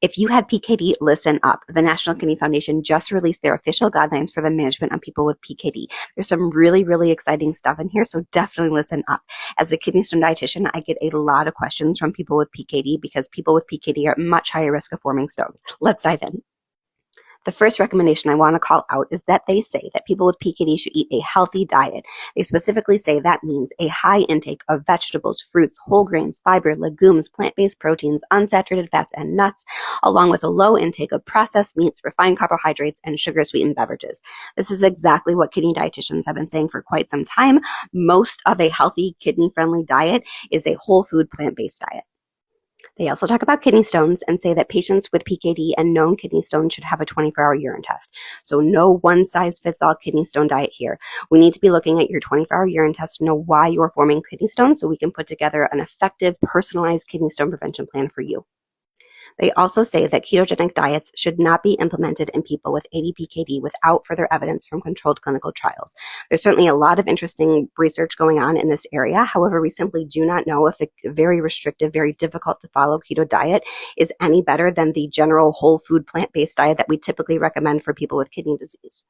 If you have PKD, listen up. The National Kidney Foundation just released their official guidelines for the management of people with PKD. There's some really, really exciting stuff in here, so definitely listen up. As a kidney stone dietitian, I get a lot of questions from people with PKD because people with PKD are at much higher risk of forming stones. Let's dive in. The first recommendation I want to call out is that they say that people with PKD should eat a healthy diet. They specifically say that means a high intake of vegetables, fruits, whole grains, fiber, legumes, plant-based proteins, unsaturated fats, and nuts, along with a low intake of processed meats, refined carbohydrates, and sugar-sweetened beverages. This is exactly what kidney dietitians have been saying for quite some time. Most of a healthy, kidney-friendly diet is a whole food, plant-based diet. They also talk about kidney stones and say that patients with PKD and known kidney stones should have a 24-hour urine test. So no one-size-fits-all kidney stone diet here. We need to be looking at your 24-hour urine test to know why you're forming kidney stones so we can put together an effective, personalized kidney stone prevention plan for you. They also say that ketogenic diets should not be implemented in people with ADPKD without further evidence from controlled clinical trials. There's certainly a lot of interesting research going on in this area. However, we simply do not know if a very restrictive, very difficult to follow keto diet is any better than the general whole food plant-based diet that we typically recommend for people with kidney disease.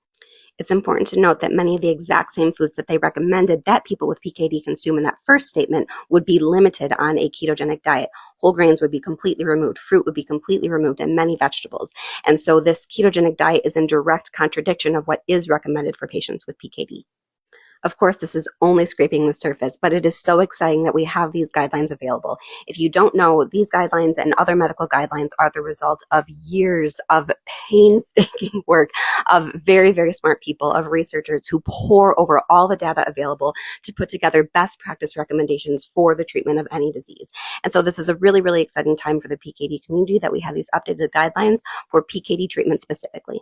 It's important to note that many of the exact same foods that they recommended that people with PKD consume in that first statement would be limited on a ketogenic diet. Whole grains would be completely removed, fruit would be completely removed, and many vegetables. And so this ketogenic diet is in direct contradiction of what is recommended for patients with PKD. Of course, this is only scraping the surface, but it is so exciting that we have these guidelines available. If you don't know, these guidelines and other medical guidelines are the result of years of painstaking work of very, very smart people, of researchers who pore over all the data available to put together best practice recommendations for the treatment of any disease. And so this is a really, really exciting time for the PKD community that we have these updated guidelines for PKD treatment specifically.